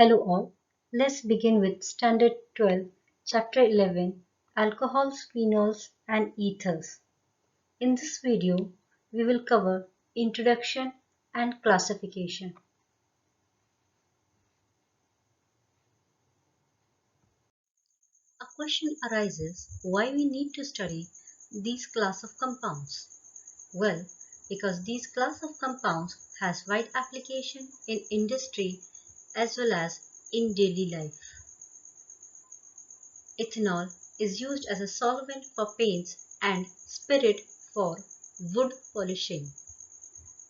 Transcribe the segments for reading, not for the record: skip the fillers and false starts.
Hello all. Let's begin with Standard 12, Chapter 11, Alcohols, Phenols and Ethers. In this video, we will cover Introduction and Classification. A question arises why we need to study these class of compounds. Well, because these class of compounds has wide application in industry as well as in daily life. Ethanol is used as a solvent for paints and spirit for wood polishing.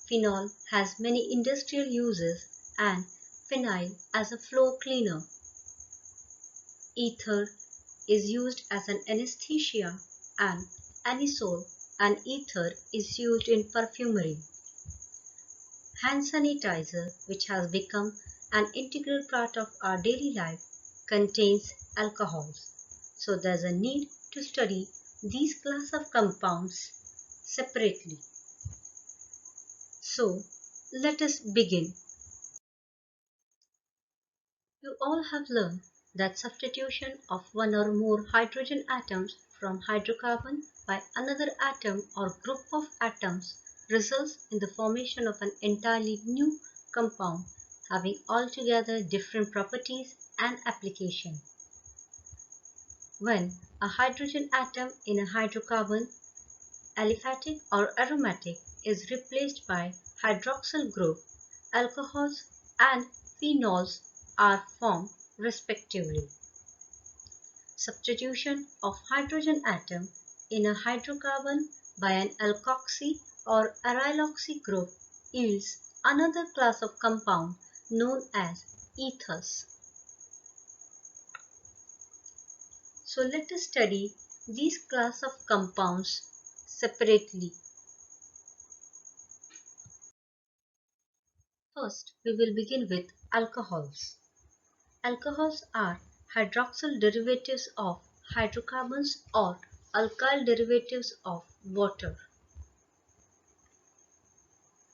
Phenol has many industrial uses and phenyl as a floor cleaner. Ether is used as an anesthesia and anisole and ether is used in perfumery. Hand sanitizer, which has become an integral part of our daily life, contains alcohols. So there's a need to study these class of compounds separately. So let us begin. You all have learned that substitution of one or more hydrogen atoms from hydrocarbon by another atom or group of atoms results in the formation of an entirely new compound having altogether different properties and application. When a hydrogen atom in a hydrocarbon, aliphatic or aromatic, is replaced by hydroxyl group, alcohols and phenols are formed respectively. Substitution of hydrogen atom in a hydrocarbon by an alkoxy or aryloxy group yields another class of compound known as ethers. So let us study these class of compounds separately. First, we will begin with alcohols. Alcohols are hydroxyl derivatives of hydrocarbons or alkyl derivatives of water.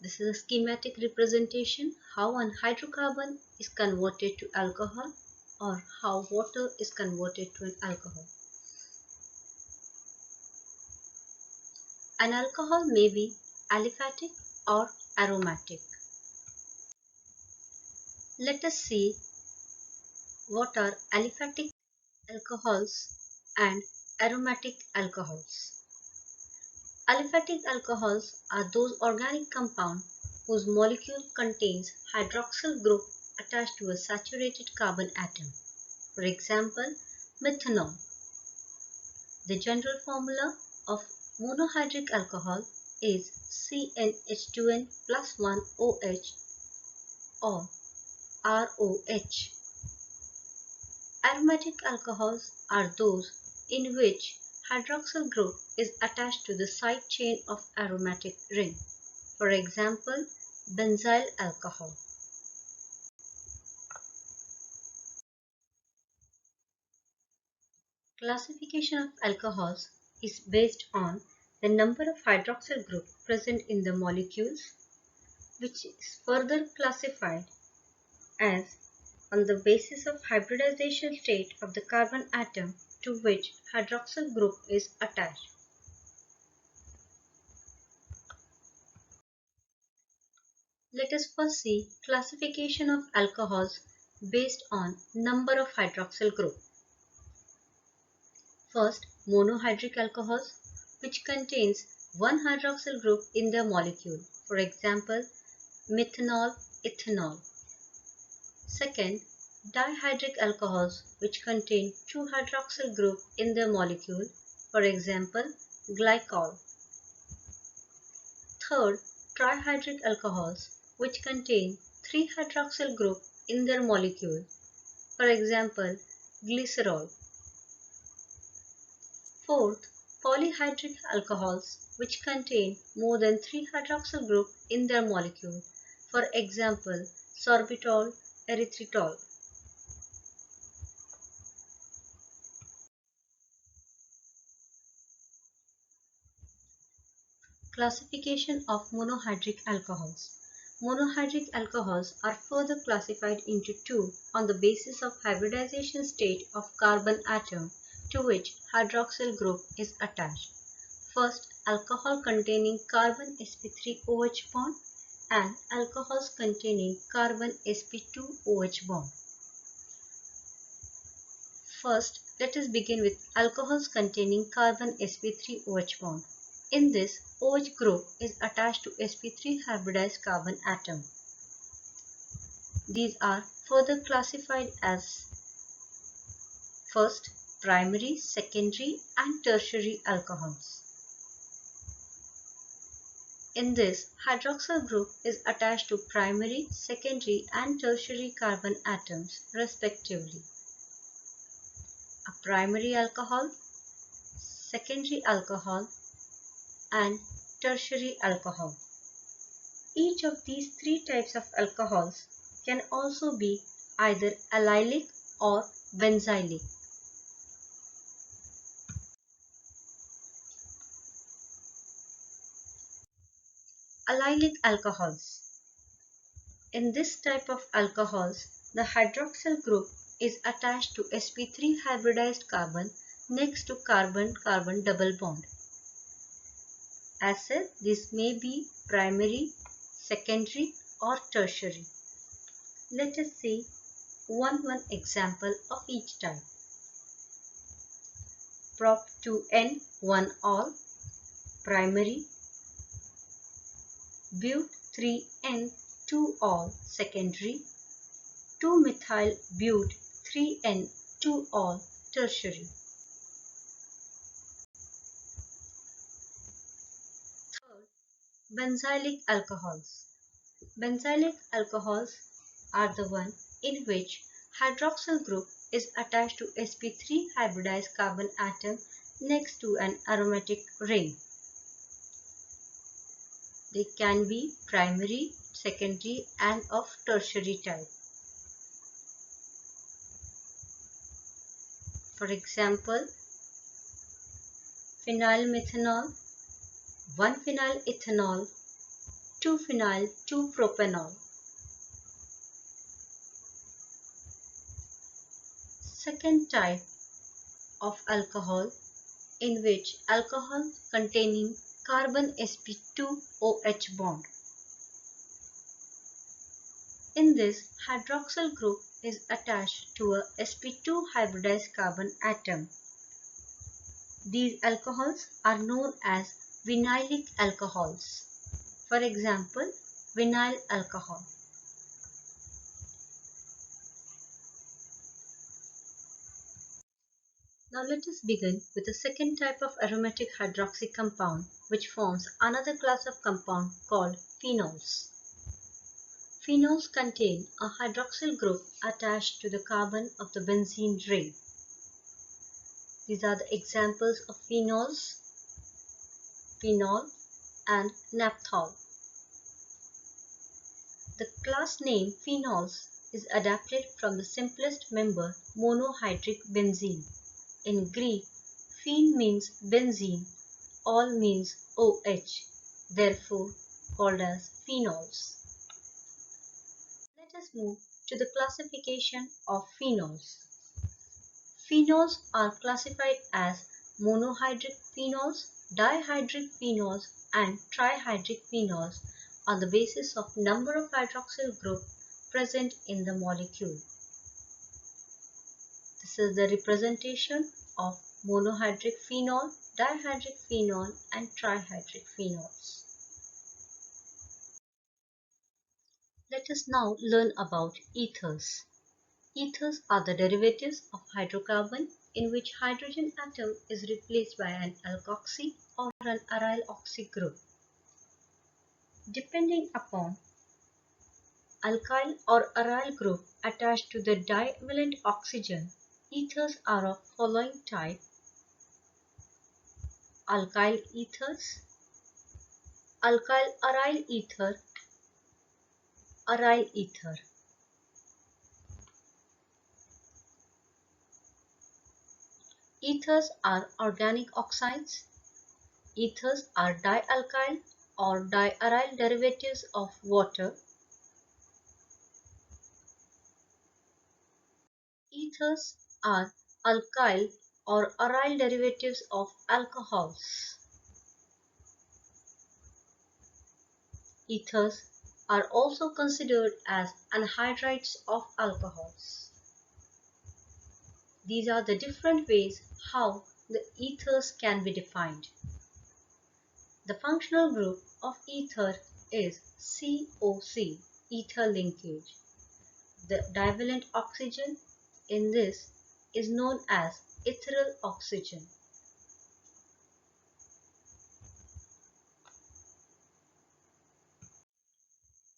This is a schematic representation how an hydrocarbon is converted to alcohol or how water is converted to an alcohol. An alcohol may be aliphatic or aromatic. Let us see what are aliphatic alcohols and aromatic alcohols. Aliphatic alcohols are those organic compounds whose molecule contains hydroxyl group attached to a saturated carbon atom. For example, methanol. The general formula of monohydric alcohol is CnH2n plus 1 OH or ROH. Aromatic alcohols are those in which hydroxyl group is attached to the side chain of aromatic ring. For example, benzyl alcohol. Classification of alcohols is based on the number of hydroxyl group present in the molecules, which is further classified as on the basis of hybridization state of the carbon atom to which hydroxyl group is attached. Let us first see classification of alcohols based on number of hydroxyl group. First, monohydric alcohols, which contains one hydroxyl group in their molecule. For example, methanol, ethanol. Second, dihydric alcohols, which contain two hydroxyl group in their molecule. For example, glycol. Third, trihydric alcohols, which contain three hydroxyl group in their molecule. For example, glycerol. Fourth, polyhydric alcohols, which contain more than three hydroxyl group in their molecule. For example, sorbitol, erythritol. Classification of monohydric alcohols. Monohydric alcohols are further classified into two on the basis of hybridization state of carbon atom to which hydroxyl group is attached. First, alcohol containing carbon sp3OH bond and alcohols containing carbon sp2OH bond. First, let us begin with alcohols containing carbon sp3OH bond. In this, OH group is attached to sp3 hybridized carbon atom. These are further classified as first, primary, secondary and tertiary alcohols. In this, hydroxyl group is attached to primary, secondary and tertiary carbon atoms respectively. A primary alcohol, secondary alcohol and tertiary alcohol. Each of these three types of alcohols can also be either allylic or benzylic. Allylic alcohols. In this type of alcohols, the hydroxyl group is attached to sp3 hybridized carbon next to carbon-carbon double bond. As said, this may be primary, secondary or tertiary. Let us see one example of each type. Prop 2N 1-ol primary, but 3N 2-ol secondary, 2-methyl but 3N 2-ol tertiary. Third, benzylic alcohols. Benzylic alcohols are the one in which hydroxyl group is attached to sp3 hybridized carbon atom next to an aromatic ring. They can be primary, secondary and of tertiary type. For example, phenylmethanol, 1-phenyl ethanol, 2-phenyl 2-propanol. Second type of alcohol in which alcohol containing carbon sp2OH bond. In this, hydroxyl group is attached to a sp2 hybridized carbon atom. These alcohols are known as vinylic alcohols. For example, vinyl alcohol. Now let us begin with the second type of aromatic hydroxy compound which forms another class of compound called phenols. Phenols contain a hydroxyl group attached to the carbon of the benzene ring. These are the examples of phenols, phenol and naphthol. The class name phenols is adapted from the simplest member monohydric benzene. In Greek, phen means benzene, ol means OH, therefore called as phenols. Let us move to the classification of phenols. Phenols are classified as monohydric phenols, dihydric phenols and trihydric phenols on the basis of number of hydroxyl group present in the molecule. This is the representation of monohydric phenol, dihydric phenol and trihydric phenols. Let us now learn about ethers. Ethers are the derivatives of hydrocarbon in which hydrogen atom is replaced by an alkoxy or an aryl oxy group. Depending upon alkyl or aryl group attached to the divalent oxygen, ethers are of following type: alkyl ethers, alkyl aryl ether, aryl ether. Ethers are organic oxides. Ethers are dialkyl or diaryl derivatives of water ethers are alkyl or aryl derivatives of alcohols. Ethers are also considered as anhydrides of alcohols. These are the different ways how the ethers can be defined. The functional group of ether is COC, ether linkage. The divalent oxygen in this is known as ethereal oxygen.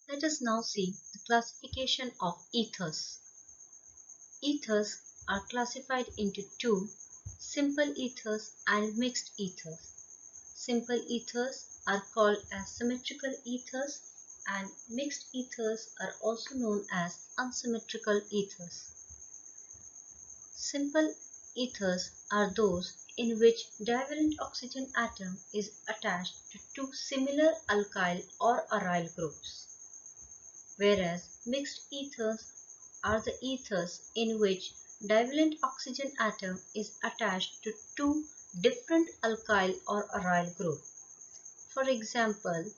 Let us now see the classification of ethers. Ethers are classified into two: simple ethers and mixed ethers. Simple ethers are called as symmetrical ethers, and mixed ethers are also known as unsymmetrical ethers. Simple ethers are those in which divalent oxygen atom is attached to two similar alkyl or aryl groups, whereas mixed ethers are the ethers in which divalent oxygen atom is attached to two different alkyl or aryl groups. For example,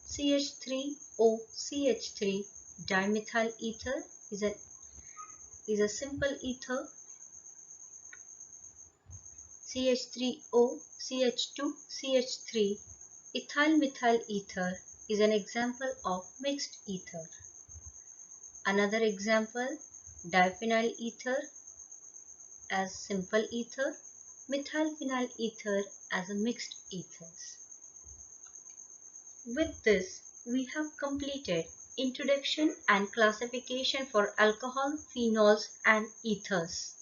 CH3OCH3 dimethyl ether is a simple ether. CH3OCH2CH3 ethyl methyl ether is an example of mixed ether. Another example, diphenyl ether as simple ether, methylphenyl ether as a mixed ethers. With this, we have completed introduction and classification for alcohol, phenols and ethers.